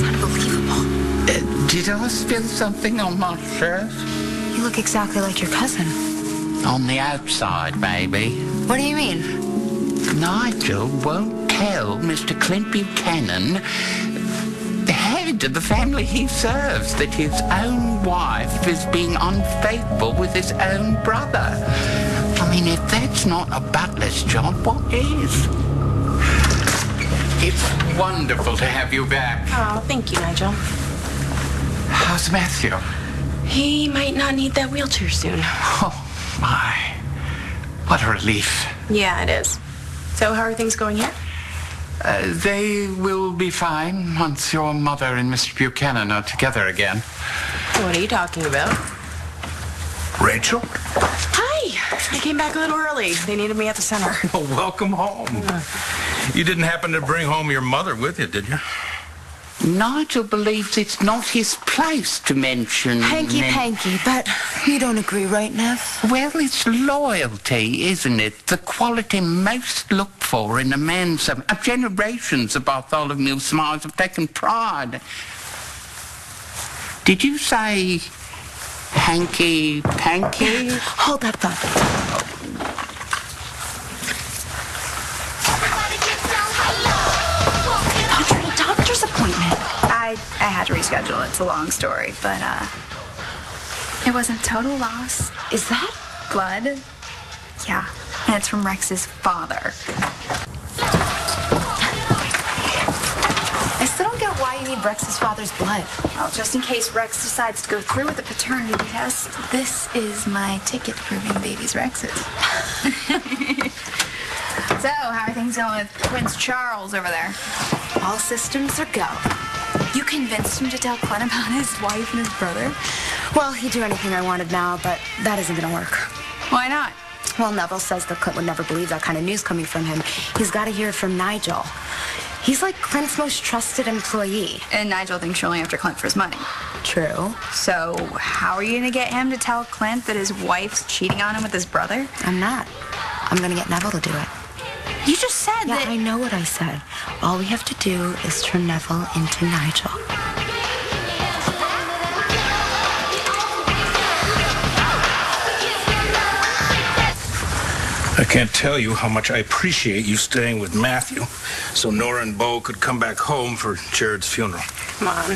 unbelievable. Did I spill something on my shirt? You look exactly like your cousin. On the outside, maybe. What do you mean? Nigel won't tell Mr. Clint Buchanan, the head of the family he serves, that his own wife is being unfaithful with his own brother. I mean, if that's not a butler's job, what is? It's wonderful to have you back. Oh, thank you, Nigel. How's Matthew? He might not need that wheelchair soon. Oh, my. What a relief. Yeah, it is. So how are things going here? They will be fine once your mother and Mr. Buchanan are together again. What are you talking about? Rachel? Hi! I came back a little early. They needed me at the center. Well, welcome home. You didn't happen to bring home your mother with you, did you? Nigel believes it's not his place to mention... Hanky-panky, but you don't agree, right, Nev? Well, it's loyalty, isn't it? The quality most looked for in a man. Generations of Bartholomew Smiles have taken pride. Did you say hanky-panky? Hold that thought. Doctor's appointment. I had to reschedule. It's a long story, but it wasn't total loss. Is that Blood? Yeah, and it's from Rex's father. I still don't get why you need Rex's father's blood. Well, just in case Rex decides to go through with the paternity test, this is my ticket proving baby's Rex's. So, how are things going with Prince Charles over there? All systems are go. You convinced him to tell Clint about his wife and his brother? Well, he'd do anything I wanted now, but that isn't gonna work. Why not? Well, Neville says that Clint would never believe that kind of news coming from him. He's got to hear it from Nigel. He's like Clint's most trusted employee. And Nigel thinks you're only after Clint for his money. True. So, how are you gonna get him to tell Clint that his wife's cheating on him with his brother? I'm not. I'm gonna get Neville to do it. You just said Yeah, that... I know what I said. All we have to do is turn Neville into Nigel. I can't tell you how much I appreciate you staying with Matthew so Nora and Bo could come back home for Jared's funeral. Come on.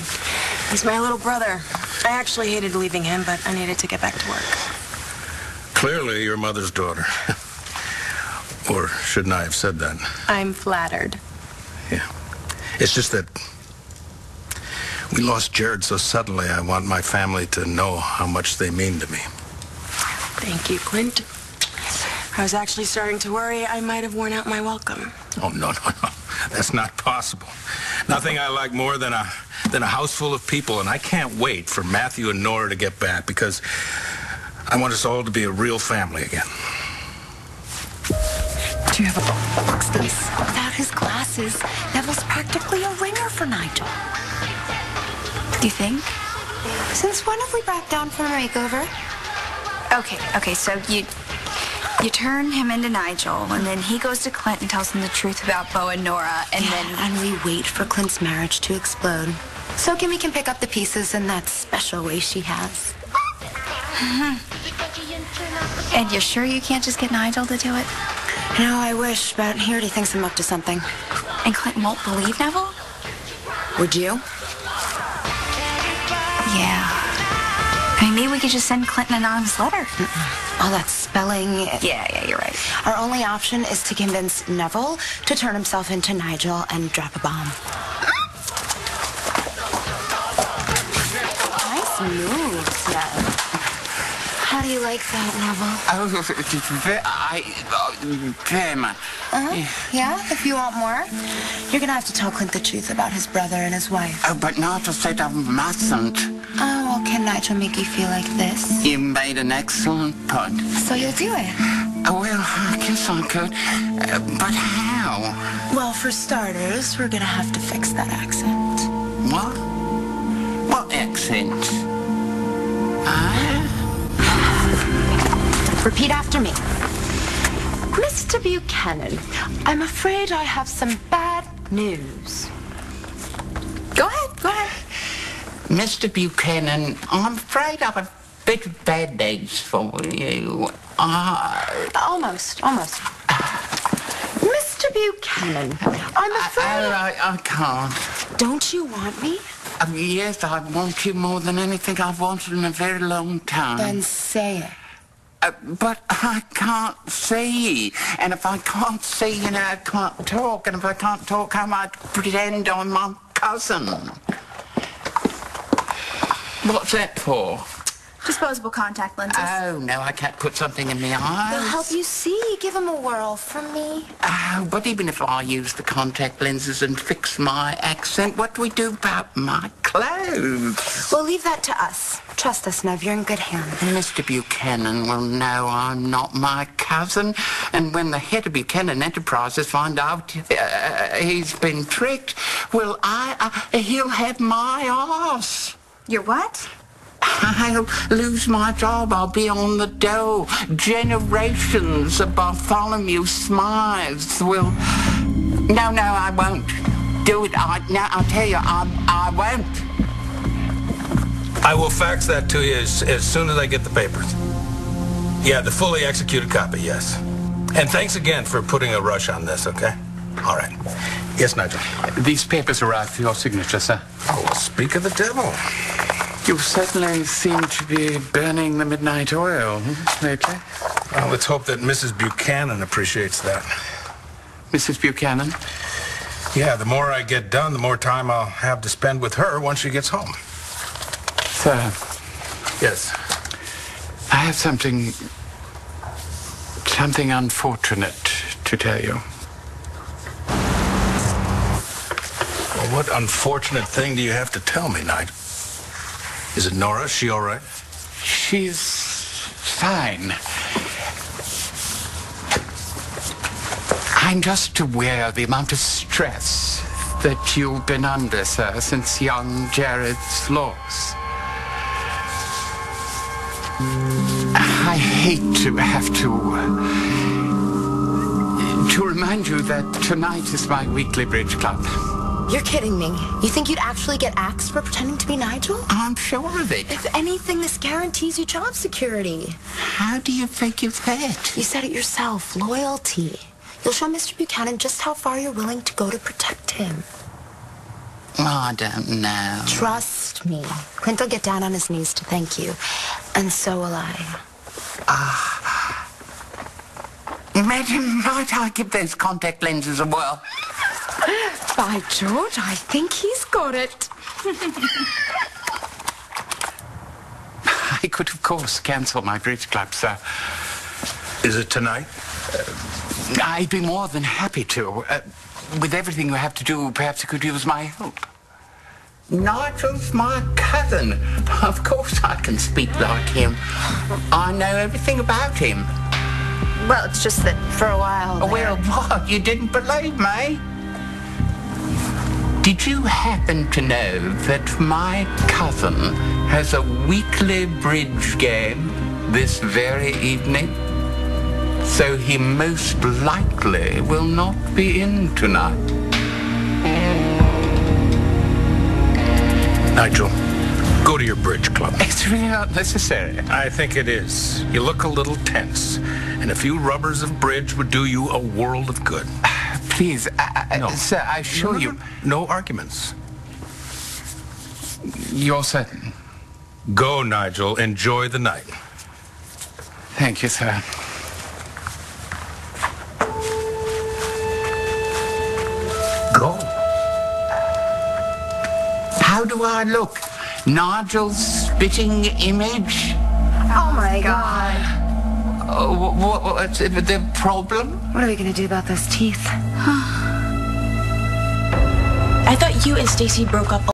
He's my little brother. I actually hated leaving him, but I needed to get back to work. Clearly your mother's daughter. Or shouldn't I have said that? I'm flattered. Yeah. It's just that we lost Jared so suddenly. I want my family to know how much they mean to me. Thank you, Clint. I was actually starting to worry I might have worn out my welcome. Oh, no. That's not possible. Nothing I like more than a house full of people, and I can't wait for Matthew and Nora to get back because I want us all to be a real family again. Do you have a Stace? Without his glasses, Neville's practically a ringer for Nigel. Do you think? Since when have we backed down from a makeover? Okay, so you turn him into Nigel, and then he goes to Clint and tells him the truth about Bo and Nora, and And we wait for Clint's marriage to explode. So Kimmy can pick up the pieces in that special way she has. And you're sure you can't just get Nigel to do it? No, I wish, but he already thinks I'm up to something. And Clint won't believe Neville? Would you? Yeah. I mean, maybe we could just send Clint an anonymous letter. All that spelling. Yeah, you're right. Our only option is to convince Neville to turn himself into Nigel and drop a bomb. Nice moves, Nev. How do you like that, Neville? Very much. Yeah, if you want more, you're gonna have to tell Clint the truth about his brother and his wife. Oh, but Nigel said I mustn't. Oh, well, can Nigel make you feel like this? You made an excellent point. So you'll do it? Oh, well, I guess I could. But how? Well, for starters, we're gonna have to fix that accent. What? What accent? Repeat after me. Mr. Buchanan, I'm afraid I have some bad news. Go ahead. Mr. Buchanan, I'm afraid I've a bit of bad news for you. Almost. Mr. Buchanan, I'm afraid... I can't. Don't you want me? Yes, I want you more than anything I've wanted in a very long time. Then say it. But I can't see. And if I can't see, I can't talk. And if I can't talk, I might pretend I'm my cousin. What's that for? Disposable contact lenses. Oh, no, I can't put something in my eyes. They'll help you see. Give them a whirl from me. Oh, but even if I use the contact lenses and fix my accent, what do we do about my clothes? We'll leave that to us. Trust us, Nev. You're in good hands. Mr. Buchanan will know I'm not my cousin, and when the head of Buchanan Enterprises find out he's been tricked, well, he'll have my arse. Your what? I'll lose my job. I'll be on the dole. Generations of Bartholomew Smythes will... No, I won't. Do it. I'll tell you, I won't. I will fax that to you as soon as I get the papers. Yeah, the fully executed copy, yes. And thanks again for putting a rush on this, okay? All right. Yes, Nigel? These papers arrived for your signature, sir. Oh, well, speak of the devil. You certainly seem to be burning the midnight oil lately. Well, let's hope that Mrs. Buchanan appreciates that. Mrs. Buchanan? Yeah, the more I get done, the more time I'll have to spend with her once she gets home. Sir. Yes? I have something unfortunate to tell you. Well, what unfortunate thing do you have to tell me, Nigel? Is it Nora? Is she all right? She's fine. I'm just aware of the amount of stress that you've been under, sir, since young Jared's loss. I hate to have to remind you that tonight is my weekly bridge club. You're kidding me. You think you'd actually get axed for pretending to be Nigel? I'm sure of it. If anything, this guarantees you job security. How do you figure that? You said it yourself. Loyalty. You'll show Mr. Buchanan just how far you're willing to go to protect him. I don't know. Trust me. Clint will get down on his knees to thank you. And so will I. Imagine, might I give those contact lenses a whirl? By George, I think he's got it. I could, of course, cancel my bridge club, sir. Is it tonight? I'd be more than happy to. With everything you have to do, perhaps you could use my help. Nigel's my cousin. Of course I can speak like him. I know everything about him. Well, it's just that for a while there... Well, what? You didn't believe me? Did you happen to know that my cousin has a weekly bridge game this very evening? So he most likely will not be in tonight. Nigel, go to your bridge club. It's really not necessary. I think it is. You look a little tense, and a few rubbers of bridge would do you a world of good. Please, No. sir, I assure you... No arguments. You're certain? Go, Nigel. Enjoy the night. Thank you, sir. Go. How do I look? Nigel's spitting image? Oh, my God. What's the problem? What are we going to do about those teeth? I thought you and Stacy broke up